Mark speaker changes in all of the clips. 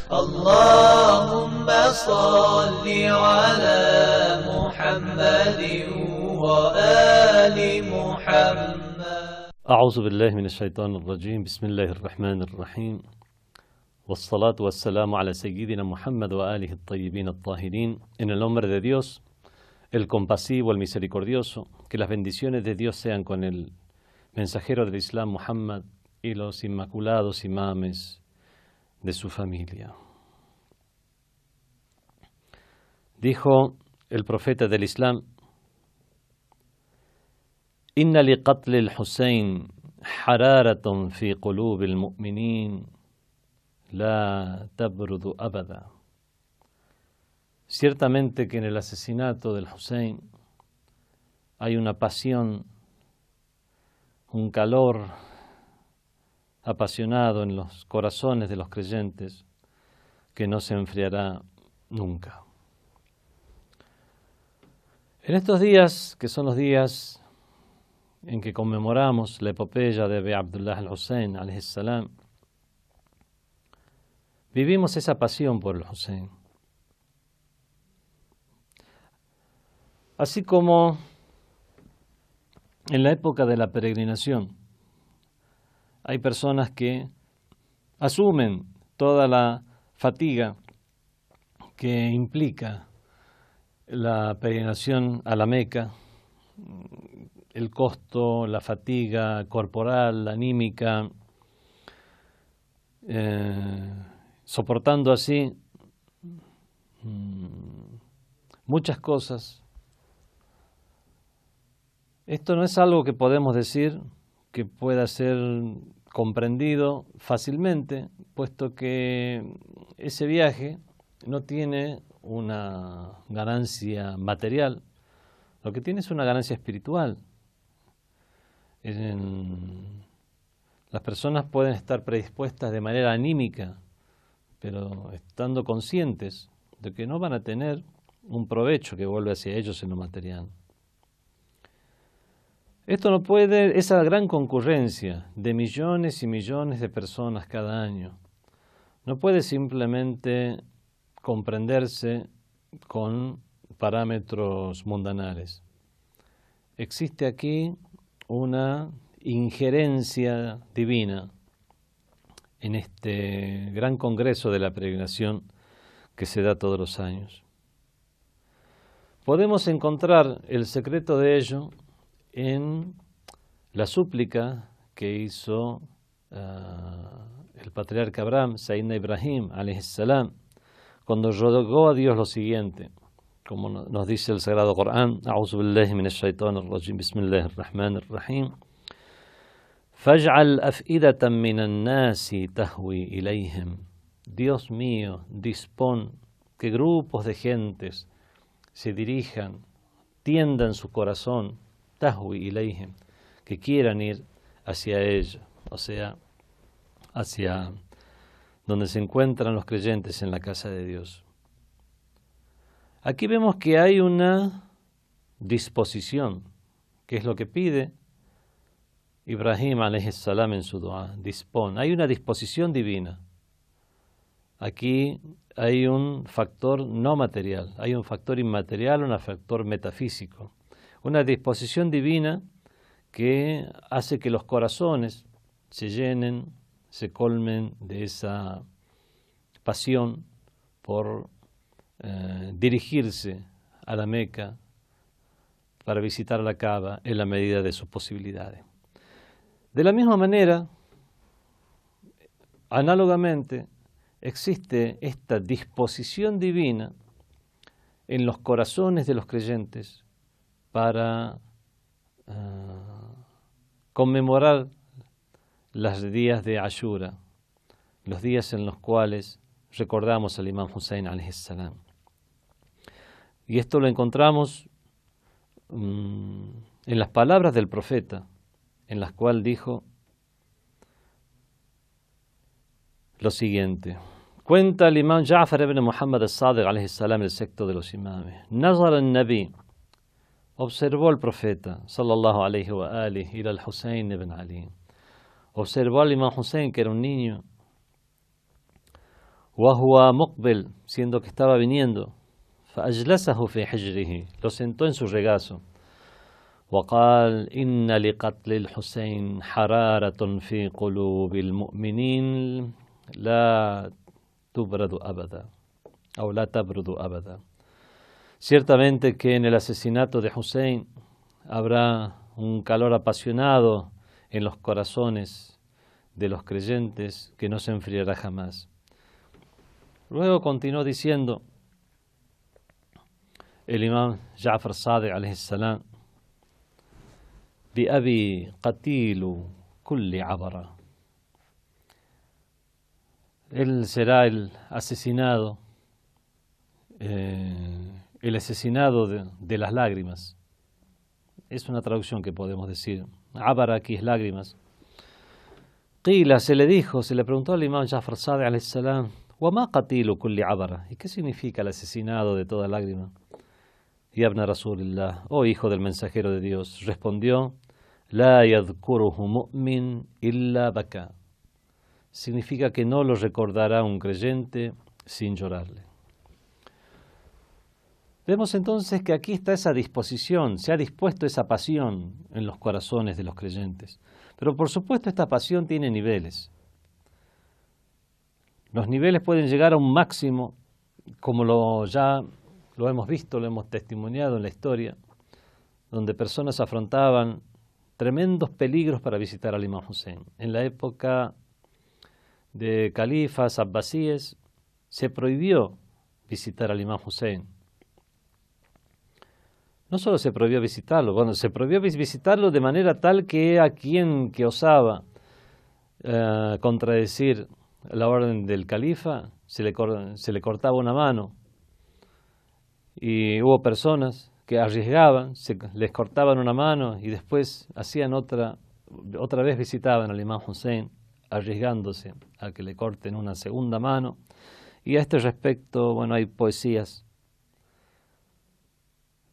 Speaker 1: اللهم صل على محمد وآل محمد.
Speaker 2: أعوذ بالله من الشيطان الرجيم. بسم الله الرحمن الرحيم. والصلاة والسلام على سيدنا Muhammad wa alihi الطيبين الطاهرين. En el nombre de Dios, el compasivo, el misericordioso, que las bendiciones de Dios sean con el mensajero del Islam, Muhammad, y los inmaculados imames de su familia. Dijo el profeta del Islam: Inna li qatli al-Husayn hararatun fi qulubi al-mu'minin la tabrudu abada. Ciertamente que en el asesinato del Husayn hay una pasión, un calor apasionado en los corazones de los creyentes que no se enfriará nunca. En estos días, que son los días en que conmemoramos la epopeya de Abi Abdullah al-Husayn alayhi salam, vivimos esa pasión por el Husayn. Así como en la época de la peregrinación hay personas que asumen toda la fatiga que implica la peregrinación a la Meca, el costo, la fatiga corporal, anímica, soportando así muchas cosas. Esto no es algo que podemos decir que pueda ser comprendido fácilmente, puesto que ese viaje no tiene una ganancia material, lo que tiene es una ganancia espiritual. Las personas pueden estar predispuestas de manera anímica, pero estando conscientes de que no van a tener un provecho que vuelve hacia ellos en lo material. Esto no puede, esa gran concurrencia de millones y millones de personas cada año, no puede simplemente comprenderse con parámetros mundanales. Existe aquí una injerencia divina en este gran congreso de la peregrinación que se da todos los años. Podemos encontrar el secreto de ello en la súplica que hizo el patriarca Abraham, Sayyidina Ibrahim alayhi salam, cuando rogó a Dios lo siguiente, como nos dice el Sagrado Corán: A'udhu billahi minash shaitanir rajim, bismillahir rahmanir rahim, faj'al af'idatan minan nasi tahwi ilayhim. Dios mío, dispón que grupos de gentes se dirijan, tiendan su corazón, tahwi ilayhim, que quieran ir hacia ellos, o sea, hacia donde se encuentran los creyentes en la casa de Dios. Aquí vemos que hay una disposición, que es lo que pide Ibrahim alayhi salam en su dua, dispón. Hay una disposición divina. Aquí hay un factor no material, hay un factor inmaterial, un factor metafísico. Una disposición divina que hace que los corazones se llenen, se colmen de esa pasión por dirigirse a la Meca para visitar la Kaaba en la medida de sus posibilidades. De la misma manera, análogamente, existe esta disposición divina en los corazones de los creyentes para conmemorar los días de Ashura, los días en los cuales recordamos al Imam Hussein alayhi salam. Y esto lo encontramos en las palabras del profeta, en las cuales dijo lo siguiente. Cuenta el Imam Ja'far ibn Muhammad al-Sadiq alayhi salam, el sexto de los imames: Nazar al-Nabi, observó al profeta sallallahu alayhi wa alihi ila al-Husayn ibn Ali. Observó al Imam Hussein, que era un niño. وهو مقبل, siendo que estaba viniendo, فأجلسه في حجره, lo sentó en su regazo. وقال إن لقتل الحسين حرارة في قلوب المؤمنين لا تبرد أبدا, أو لا تبرد أبدا. Ciertamente que en el asesinato de Hussein habrá un calor apasionado en los corazones de los creyentes que no se enfriará jamás. Luego continuó diciendo el imam Ja'far Sadiq alayhi salam: بأبي قتيل كل عبرة. Él será el asesinado de las lágrimas. Es una traducción que podemos decir. Abara aquí es lágrimas. Qila, se le preguntó al imam Ja'far Sadiq alayhi salam: وما قتيل كل عبرة. ¿Y qué significa el asesinado de toda lágrima? Y ibn Rasulillah, oh hijo del mensajero de Dios, respondió: لا يذكره مؤمن إلا بكى. Significa que no lo recordará un creyente sin llorarle. Vemos entonces que aquí está esa disposición, se ha dispuesto esa pasión en los corazones de los creyentes. Pero por supuesto esta pasión tiene niveles. Los niveles pueden llegar a un máximo, como ya lo hemos visto, lo hemos testimoniado en la historia, donde personas afrontaban tremendos peligros para visitar al imam Hussein. En la época de califas abbasíes se prohibió visitar al imam Hussein. No solo se prohibió visitarlo, se prohibió visitarlo de manera tal que a quien que osaba contradecir la orden del califa se le cortaba una mano. Y hubo personas que arriesgaban, les cortaban una mano y después hacían otra vez visitaban al imam Hussein, arriesgándose a que le corten una segunda mano. Y a este respecto, hay poesías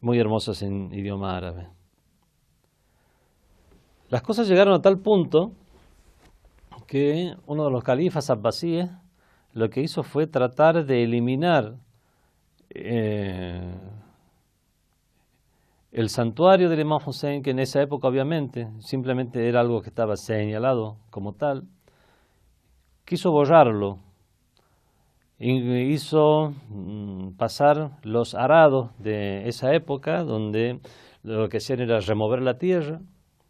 Speaker 2: muy hermosas en idioma árabe. Las cosas llegaron a tal punto que uno de los califas abbasíes lo que hizo fue tratar de eliminar el santuario del imam Hussein, que en esa época obviamente simplemente era algo que estaba señalado como tal. Quiso borrarlo, hizo pasar los arados de esa época, donde lo que hacían era remover la tierra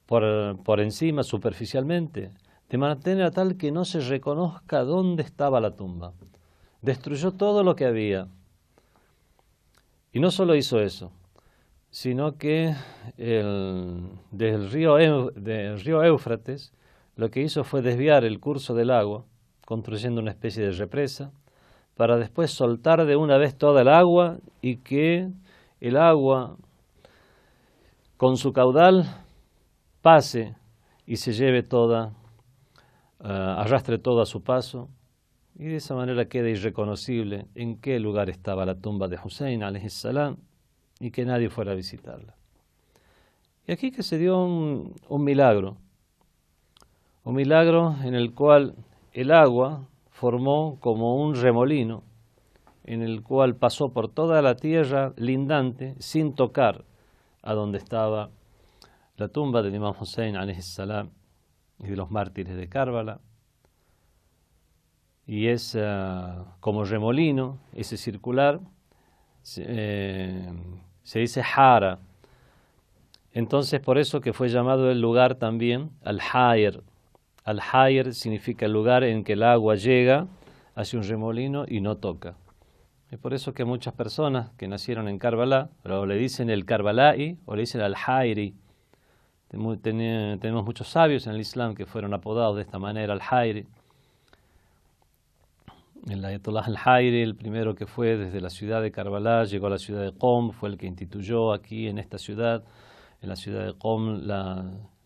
Speaker 2: por encima, superficialmente, de manera tal que no se reconozca dónde estaba la tumba. Destruyó todo lo que había. Y no solo hizo eso, sino que del río Éufrates lo que hizo fue desviar el curso del agua, construyendo una especie de represa, para después soltar de una vez toda el agua y que el agua con su caudal pase y se lleve toda, arrastre todo a su paso, y de esa manera queda irreconocible en qué lugar estaba la tumba de Hussein alayhi salam y que nadie fuera a visitarla. Y aquí que se dio un milagro en el cual el agua formó como un remolino en el cual pasó por toda la tierra lindante sin tocar a donde estaba la tumba del imam Hussein alayhi salam y de los mártires de Karbala. Y es como remolino, ese circular, se dice Hara. Entonces por eso que fue llamado el lugar también Al-Hayr. Al-Hayr significa el lugar en que el agua llega hacia un remolino y no toca. Es por eso que muchas personas que nacieron en Karbala, o le dicen el Karbala'i o le dicen Al-Hayri. Tenemos muchos sabios en el Islam que fueron apodados de esta manera, Al-Hayri. El Ayatollah Al-Hayri, el primero que fue desde la ciudad de Karbala, llegó a la ciudad de Qom, fue el que instituyó aquí en esta ciudad, en la ciudad de Qom,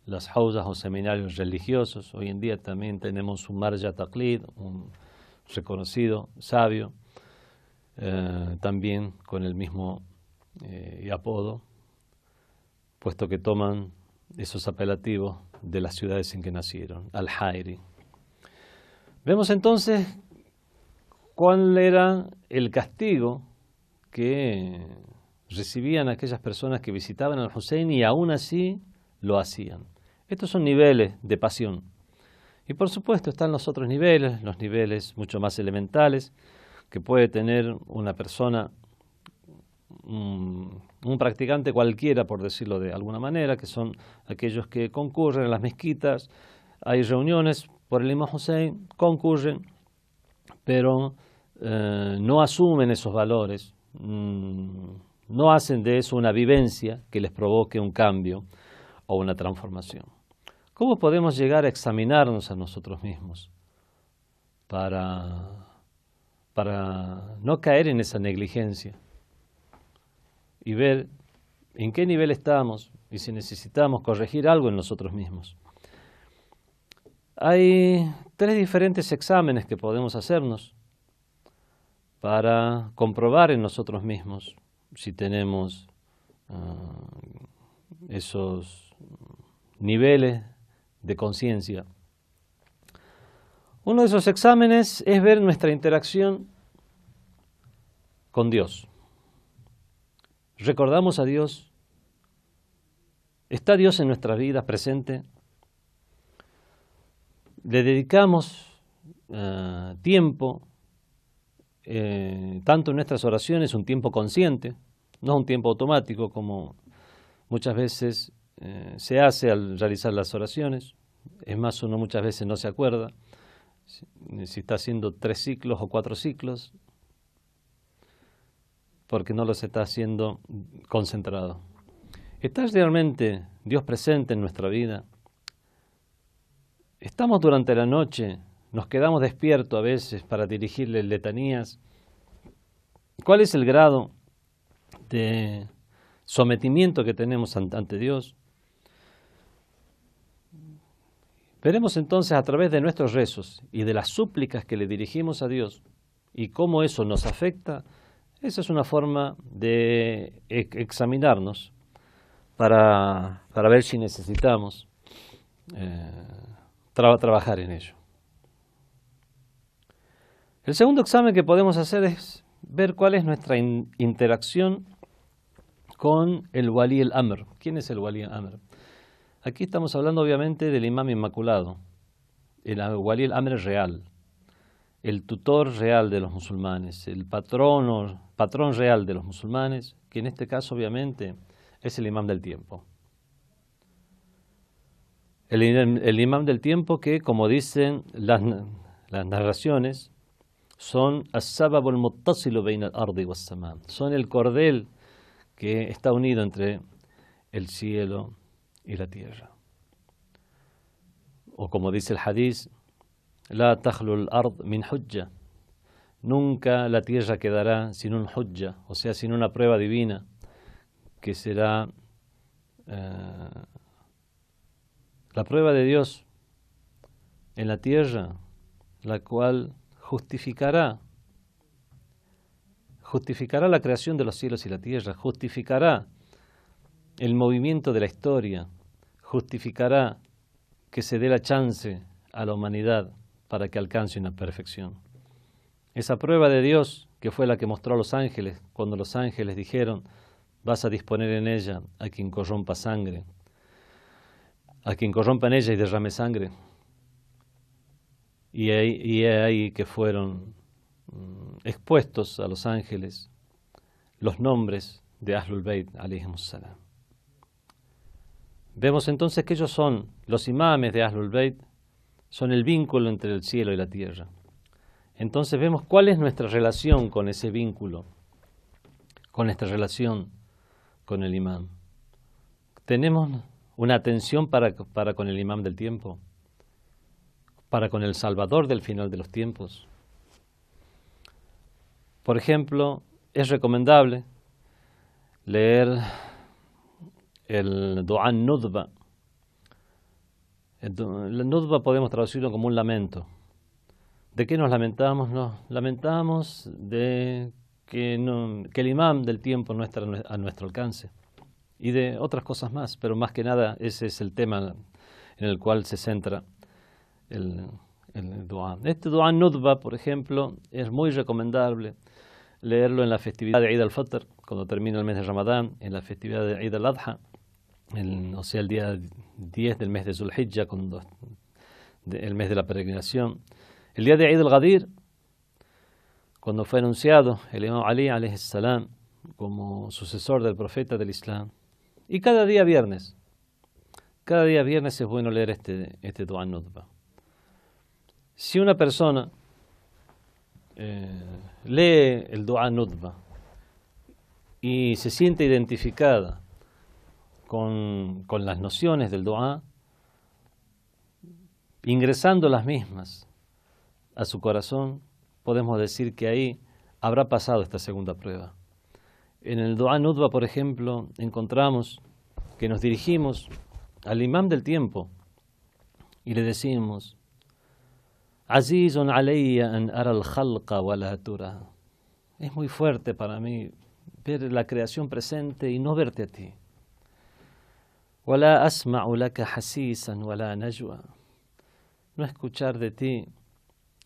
Speaker 2: las hawzas o seminarios religiosos. Hoy en día también tenemos un Marja Taqlid, un reconocido sabio, también con el mismo apodo, puesto que toman esos apelativos de las ciudades en que nacieron, Al-Hayri. Vemos entonces cuál era el castigo que recibían aquellas personas que visitaban al Hussein y aún así lo hacían. Estos son niveles de pasión. Y por supuesto están los otros niveles, los niveles mucho más elementales que puede tener una persona, un practicante cualquiera, por decirlo de alguna manera, que son aquellos que concurren a las mezquitas, hay reuniones por el Imam Hussein, concurren, pero no asumen esos valores, no hacen de eso una vivencia que les provoque un cambio o una transformación. ¿Cómo podemos llegar a examinarnos a nosotros mismos para no caer en esa negligencia y ver en qué nivel estamos y si necesitamos corregir algo en nosotros mismos? Hay 3 diferentes exámenes que podemos hacernos para comprobar en nosotros mismos si tenemos esos niveles de conciencia. Uno de esos exámenes es ver nuestra interacción con Dios. ¿Recordamos a Dios? ¿Está Dios en nuestra vida presente? ¿Le dedicamos tiempo, tanto en nuestras oraciones, un tiempo consciente, no un tiempo automático como muchas veces se hace al realizar las oraciones? Es más, uno muchas veces no se acuerda si está haciendo 3 ciclos o 4 ciclos, porque no los está haciendo concentrado. ¿Está realmente Dios presente en nuestra vida? ¿Estamos durante la noche? ¿Nos quedamos despiertos a veces para dirigirle letanías? ¿Cuál es el grado de sometimiento que tenemos ante Dios? Veremos entonces a través de nuestros rezos y de las súplicas que le dirigimos a Dios y cómo eso nos afecta. Esa es una forma de examinarnos para ver si necesitamos trabajar en ello. El segundo examen que podemos hacer es ver cuál es nuestra interacción con el Wali al-Amr. ¿Quién es el Wali al-Amr? Aquí estamos hablando obviamente del Imam Inmaculado, el Wali al-Amr real, el tutor real de los musulmanes, el patrón real de los musulmanes, que en este caso obviamente es el Imam del tiempo. El Imam del tiempo que, como dicen las narraciones, son as-sabab al-muttasilu bayna al-ardi was-sama, son el cordel que está unido entre el cielo y la tierra. O como dice el hadith, la takhlu al-ard min hujja, nunca la tierra quedará sin un hujja, o sea, sin una prueba divina, que será la prueba de Dios en la tierra, la cual justificará la creación de los cielos y la tierra, justificará el movimiento de la historia, justificará que se dé la chance a la humanidad para que alcance una perfección. Esa prueba de Dios que fue la que mostró a los ángeles cuando los ángeles dijeron: vas a disponer en ella a quien corrompa sangre, a quien corrompa en ella y derrame sangre. Y ahí que fueron expuestos a los ángeles los nombres de Ahlul Bayt alayhimus salam. Vemos entonces que ellos son los imames de Ahlul Bayt, son el vínculo entre el cielo y la tierra. Entonces vemos cuál es nuestra relación con ese vínculo, con nuestra relación con el imam. ¿Tenemos una atención para con el imam del tiempo? ¿Para con el salvador del final de los tiempos? Por ejemplo, es recomendable leer el Du'a Nudba. El Nudba podemos traducirlo como un lamento. ¿De qué nos lamentamos? Nos lamentamos de que el imam del tiempo no está a nuestro alcance y de otras cosas más, pero más que nada ese es el tema en el cual se centra el el dua. Este dua nudba, por ejemplo, es muy recomendable leerlo en la festividad de Eid al-Fitr, cuando termina el mes de Ramadán, en la festividad de Eid al-Adha, o sea, el día 10 del mes de Zulhijjah, el mes de la peregrinación. El día de Eid al-Ghadir, cuando fue anunciado el Imam Ali alayhi salam como sucesor del profeta del Islam. Y cada día viernes es bueno leer este dua nudba. Si una persona lee el dua nudba y se siente identificada con las nociones del dua, ingresando las mismas a su corazón, podemos decir que ahí habrá pasado esta segunda prueba. En el dua nudba, por ejemplo, encontramos que nos dirigimos al imam del tiempo y le decimos: Azizun alayya an ara al-khalqa wa la tura. Es muy fuerte para mí ver la creación presente y no verte a ti. Wala asma'u laka hasisan wala najwa. No escuchar de ti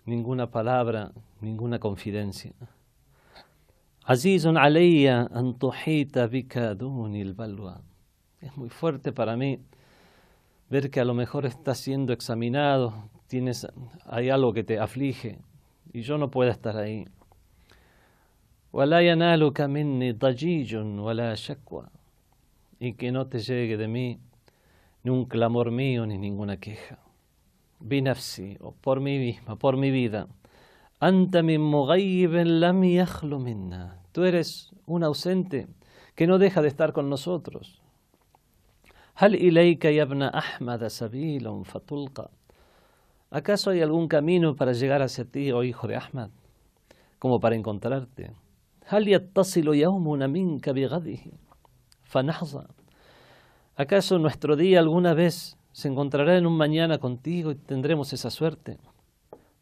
Speaker 2: ninguna palabra, ninguna confidencia. Azizun alayya an tuhita bika duni al-balwa. Es muy fuerte para mí ver que a lo mejor estás siendo examinado, hay algo que te aflige y yo no puedo estar ahí. Wala yanaluka minni dajijun wala shakwa. Y que no te llegue de mí ni un clamor mío ni ninguna queja. Binafsi, o por mí misma, por mi vida. Anta min mughayibin lam yakhlu minna. Tú eres un ausente que no deja de estar con nosotros. Hal ilayka yabna Ahmad sabilun fatulqa. ¿Acaso hay algún camino para llegar hacia ti, oh hijo de Ahmad, como para encontrarte? Hal yattasilu yawmuna minka bighadihi fanahza. ¿Acaso nuestro día alguna vez se encontrará en un mañana contigo y tendremos esa suerte?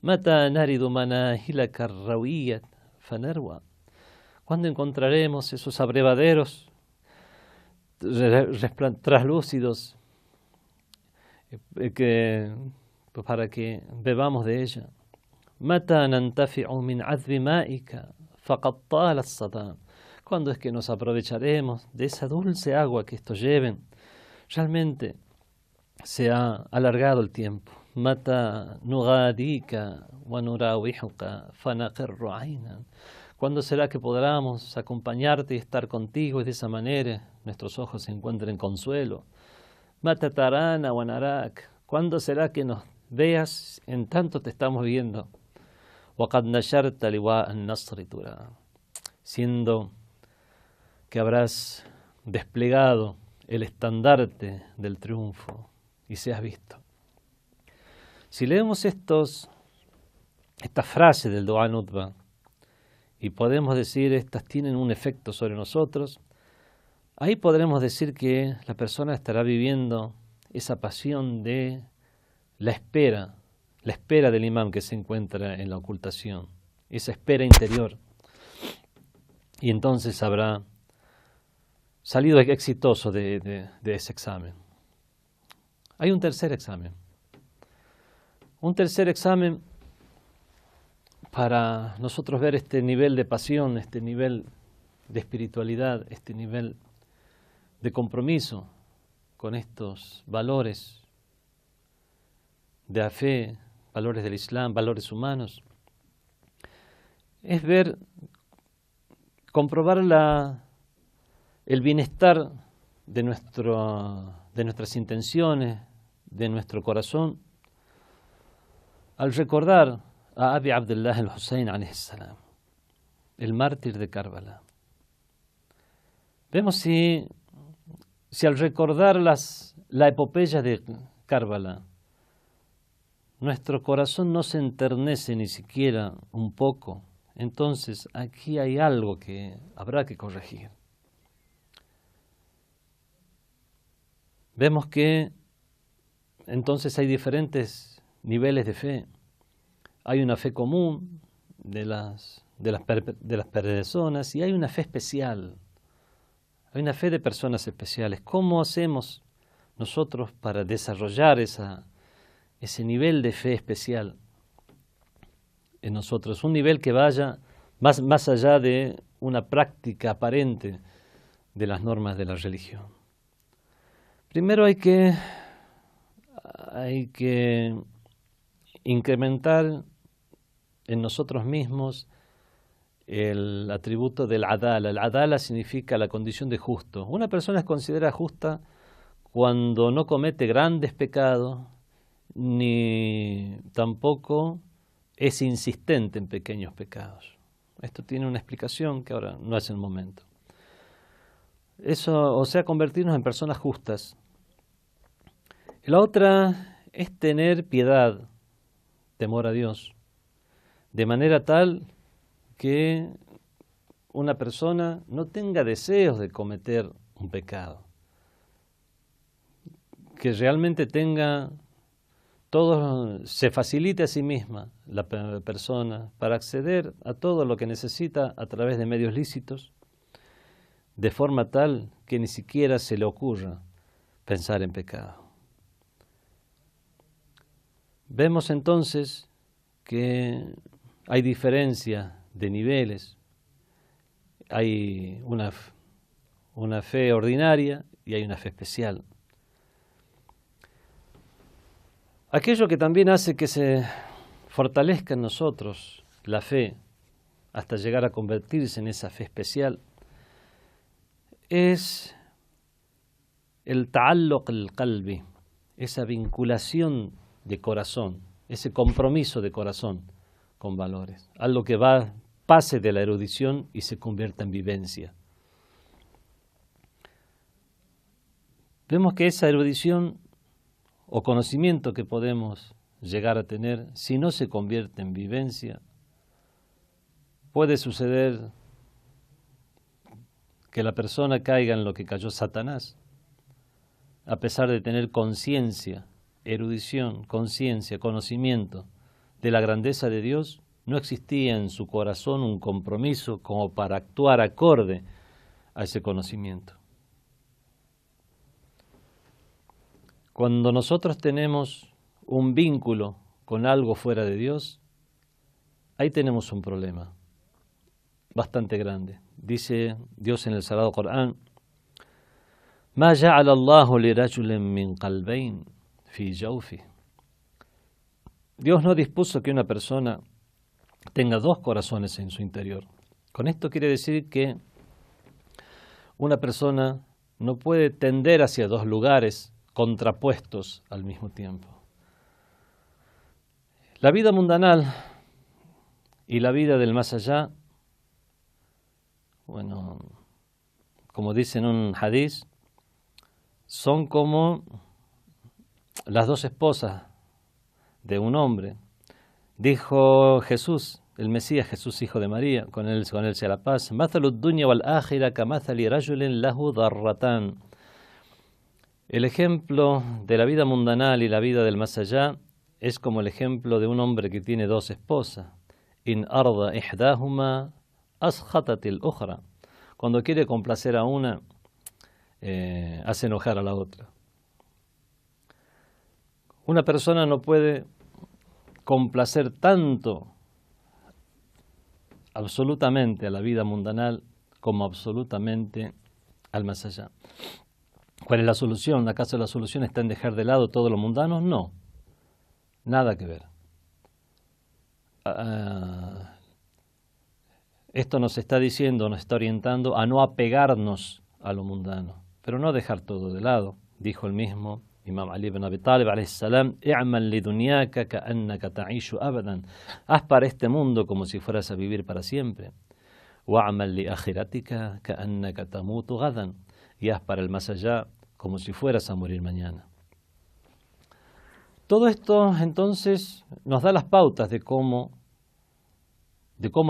Speaker 2: Mata naridu manahilaka arrawiyat fanarwa. ¿Cuándo encontraremos esos abrevaderos traslúcidos para que bebamos de ella? Mata nantafi'u min adbi ma'ika faqad tala as-sadam. ¿Cuándo es que nos aprovecharemos de esa dulce agua que estos lleven? Realmente se ha alargado el tiempo. Mata nugadika wa nurawihuka fanaqirru aynan. ¿Cuándo será que podamos acompañarte y estar contigo y de esa manera nuestros ojos se encuentren consuelo? Mata tarana wa narak. ¿Cuándo será que nos veas en tanto te estamos viendo? Waqad nasharta liwa an-nasri tura. Siendo que habrás desplegado el estandarte del triunfo y seas visto. Si leemos estas frases del dua nudba y podemos decir estas tienen un efecto sobre nosotros, ahí podremos decir que la persona estará viviendo esa pasión de la espera del imam que se encuentra en la ocultación, esa espera interior. Y entonces habrá salido exitoso de ese examen. Hay un tercer examen. Un tercer examen para nosotros ver este nivel de pasión, este nivel de espiritualidad, este nivel de compromiso con estos valores de la fe, valores del Islam, valores humanos. Es comprobar el bienestar de nuestras intenciones, de nuestro corazón, al recordar a Abi Abdullah al-Hussein alayhi salam, el mártir de Karbala. Vemos si al recordar la epopeya de Karbala, nuestro corazón no se enternece ni siquiera un poco, entonces aquí hay algo que habrá que corregir. Vemos que entonces hay diferentes niveles de fe. Hay una fe común de las personas y hay una fe especial. Hay una fe de personas especiales. ¿Cómo hacemos nosotros para desarrollar ese nivel de fe especial? en nosotros, un nivel que vaya más allá de una práctica aparente de las normas de la religión. Primero hay que incrementar en nosotros mismos el atributo del adala. El adala significa la condición de justo. Una persona es considerada justa cuando no comete grandes pecados, ni tampoco es insistente en pequeños pecados. Esto tiene una explicación que ahora no es el momento. Eso, o sea, convertirnos en personas justas. La otra es tener piedad, temor a Dios, de manera tal que una persona no tenga deseos de cometer un pecado, que realmente se facilite a sí misma la persona para acceder a todo lo que necesita a través de medios lícitos, de forma tal que ni siquiera se le ocurra pensar en pecado. Vemos entonces que hay diferencia de niveles, hay una fe ordinaria y hay una fe especial. Aquello que también hace que se fortalezca en nosotros la fe hasta llegar a convertirse en esa fe especial es el ta'alluq al-qalbi, esa vinculación de corazón, ese compromiso de corazón con valores, algo que pase de la erudición y se convierta en vivencia. Vemos que esa erudición o conocimiento que podemos llegar a tener, si no se convierte en vivencia, puede suceder que la persona caiga en lo que cayó Satanás, a pesar de tener conciencia, erudición, conciencia, conocimiento de la grandeza de Dios, no existía en su corazón un compromiso como para actuar acorde a ese conocimiento. Cuando nosotros tenemos un vínculo con algo fuera de Dios, ahí tenemos un problema bastante grande. Dice Dios en el Sagrado Corán: "Ma ja'ala Allahu li rajulin min qalbayn fi jawfi". Dios no dispuso que una persona tenga dos corazones en su interior. Con esto quiere decir que una persona no puede tender hacia dos lugares contrapuestos al mismo tiempo. La vida mundanal y la vida del más allá, bueno, como dice en un hadiz, son como las dos esposas de un hombre. Dijo Jesús, el Mesías, Jesús hijo de María, con él sea la paz: "Mathalu dunya wal akhira kamathali rajulin lahu darratan". El ejemplo de la vida mundanal y la vida del más allá es como el ejemplo de un hombre que tiene dos esposas. In arda ihdahuma ashatat al-ukhra. Cuando quiere complacer a una, hace enojar a la otra. Una persona no puede complacer tanto absolutamente a la vida mundanal como absolutamente al más allá. ¿Cuál es la solución? ¿Acaso la solución está en dejar de lado todo lo mundano? No, nada que ver. Esto nos está diciendo, nos está orientando a no apegarnos a lo mundano, pero no dejar todo de lado. Dijo el mismo Imam Ali ibn Abi Talib alayhi salam: "I'mal li dunyaka ka'annaka ta'ishu abadan". Haz para este mundo como si fueras a vivir para siempre. "Wa'mal li akhiratika ka'annaka tamutu ghadan". Y haz para el más allá como si fueras a morir mañana. Todo esto entonces nos da las pautas de cómo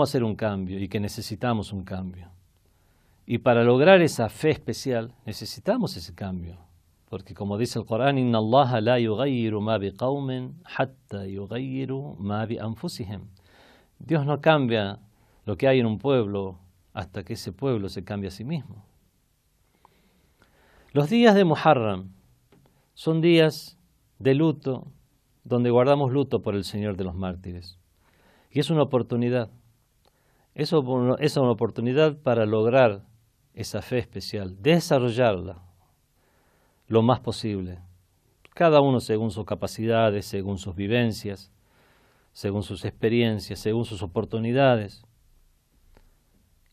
Speaker 2: hacer un cambio y que necesitamos un cambio. Y para lograr esa fe especial necesitamos ese cambio. Porque como dice el Corán: "Inna Allaha la yughayyiru ma biqawmin hatta yughayyiru ma bi anfusihim". Dios no cambia lo que hay en un pueblo hasta que ese pueblo se cambie a sí mismo. Los días de Muharram son días de luto, donde guardamos luto por el Señor de los mártires. Y es una oportunidad. Es una oportunidad para lograr esa fe especial, desarrollarla lo más posible. Cada uno según sus capacidades, según sus vivencias, según sus experiencias, según sus oportunidades.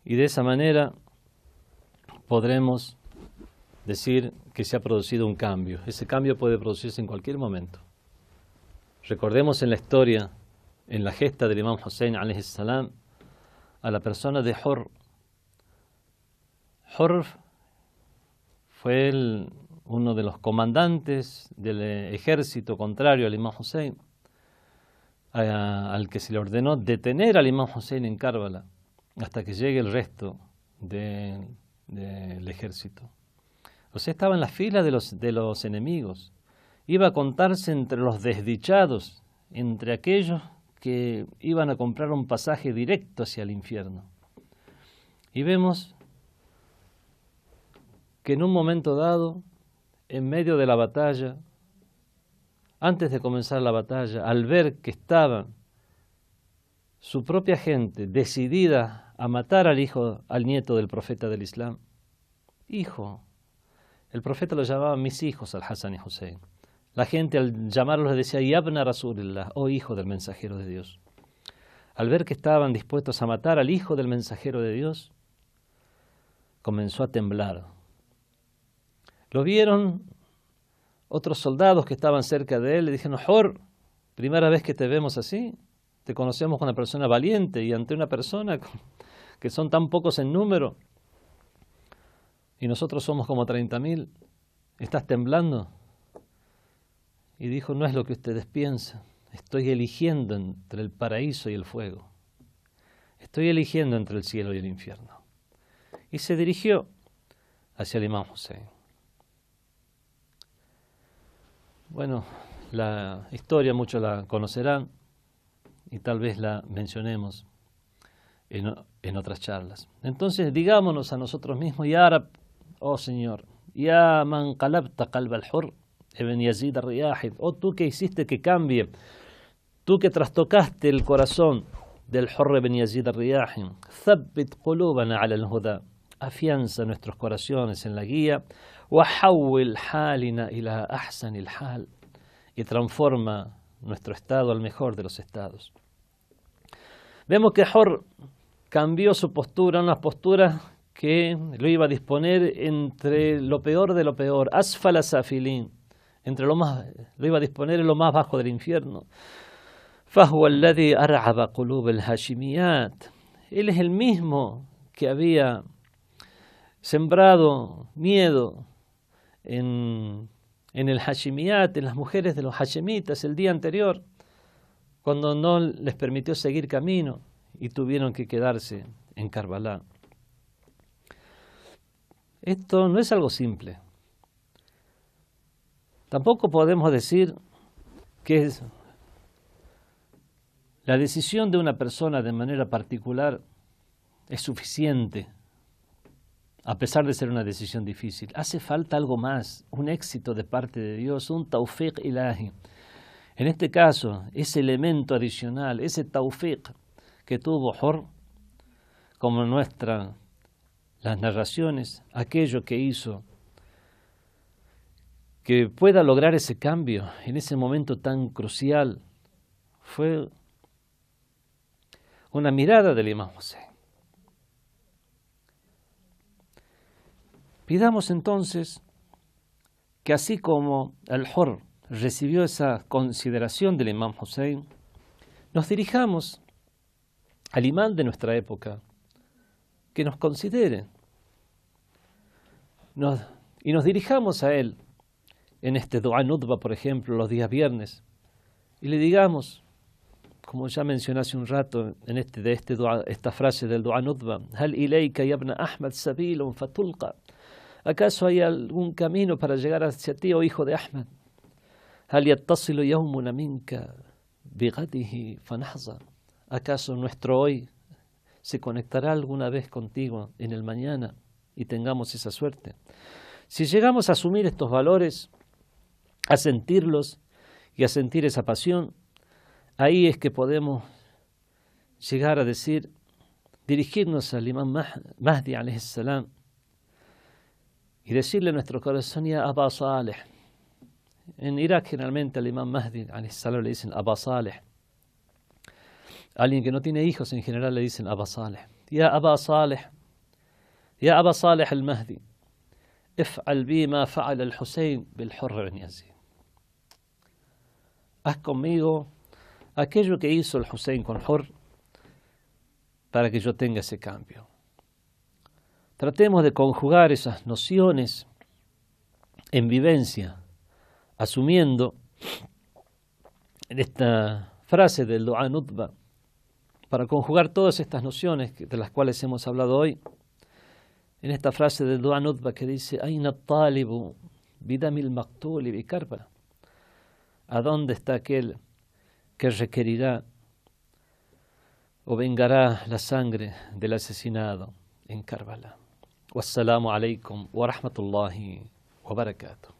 Speaker 2: Y de esa manera podremos decir que se ha producido un cambio. Ese cambio puede producirse en cualquier momento. Recordemos en la historia, en la gesta del Imam Hussein alayhi salam, a la persona de Hurr. Hurr fue uno de los comandantes del ejército contrario al Imam Hussein, al que se le ordenó detener al Imam Hussein en Karbala hasta que llegue el resto del ejército. O sea, estaba en la fila de los enemigos. Iba a contarse entre los desdichados, entre aquellos que iban a comprar un pasaje directo hacia el infierno. Y vemos que en un momento dado, en medio de la batalla, antes de comenzar la batalla, al ver que estaba su propia gente decidida a matar al nieto del profeta del Islam, hijo, el profeta lo llamaba mis hijos al Hassan y Hussein. La gente al llamarlos le decía Yabna Rasulillah, oh hijo del mensajero de Dios. Al ver que estaban dispuestos a matar al hijo del mensajero de Dios, comenzó a temblar. Lo vieron otros soldados que estaban cerca de él, le dijeron, Hur, primera vez que te vemos así, te conocemos como una persona valiente y ante una persona que son tan pocos en número y nosotros somos como 30.000, ¿estás temblando? Y dijo, no es lo que ustedes piensan, estoy eligiendo entre el paraíso y el fuego, estoy eligiendo entre el cielo y el infierno. Y se dirigió hacia el Imam Hussein. Bueno, la historia muchos la conocerán y tal vez la mencionemos en otras charlas. Entonces digámonos a nosotros mismos, Ya Rab, oh Señor, Ya man qalabta qalb al-Hurr ibn Yazid al-Riyahid, oh tú que hiciste que cambie, tú que trastocaste el corazón del Hurr ibn Yazid al-Riyahid, thabbit qulubana ala al-huda, afianza nuestros corazones en la guía, وحول حالنا إلى أحسن الحال, y transforma nuestro estado al mejor de los estados. Vemos que Hurr cambió su postura, una postura que lo iba a disponer entre lo peor de lo peor, asfala safilin, lo iba a disponer en lo más bajo del infierno. فهو الذي أرعب قلوب الهاشميات, él es el mismo que había sembrado miedo en el Hashimiyat, en las mujeres de los Hashemitas el día anterior, cuando no les permitió seguir camino y tuvieron que quedarse en Karbala. Esto no es algo simple. Tampoco podemos decir que la decisión de una persona de manera particular es suficiente, a pesar de ser una decisión difícil. Hace falta algo más, un éxito de parte de Dios, un tawfiq ilahi. En este caso, ese elemento adicional, ese tawfiq que tuvo Hurr, como las narraciones, aquello que hizo que pueda lograr ese cambio en ese momento tan crucial, fue una mirada del Imam Hussein. Pidamos entonces que así como al-Hurr recibió esa consideración del Imam Hussein, nos dirijamos al imán de nuestra época, que nos considere, y nos dirijamos a él en este Dua Nudba, por ejemplo, los días viernes, y le digamos, como ya mencioné hace un rato en esta frase del Dua Nudba, Hal ilayka ya ibn Ahmad sabilun fatulqa, ¿acaso hay algún camino para llegar hacia ti, oh hijo de Ahmad? Hal yattasilu yawmuna minka bighadihi fanahza, ¿acaso nuestro hoy se conectará alguna vez contigo en el mañana y tengamos esa suerte? Si llegamos a asumir estos valores, a sentirlos y a sentir esa pasión, ahí es que podemos llegar a decir, dirigirnos al Imam Mahdi alayhi salam y decirle a nuestro corazón, ya Aba Saleh. En Irak generalmente al Imam Mahdi alayhi salam le dicen Aba Saleh. Alguien que no tiene hijos en general le dicen Aba Saleh. Ya Aba Saleh, ya Aba Saleh al-Mahdi, if'al bi ma fa'ala al-Husayn bil-Hurr ibn Yazid. Haz conmigo aquello que hizo el Hussein con Hurr para que yo tenga ese cambio. Tratemos de conjugar esas nociones en vivencia, asumiendo en esta frase del Du'a Nutba, para conjugar todas estas nociones de las cuales hemos hablado hoy, en esta frase del Du'a Nutba que dice, Aina talibu bidamil maqtuli bi Karbala. ¿A dónde está aquel que requerirá o vengará la sangre del asesinado en Karbala? Wassalamu alaikum wa rahmatullahi wa barakatuh.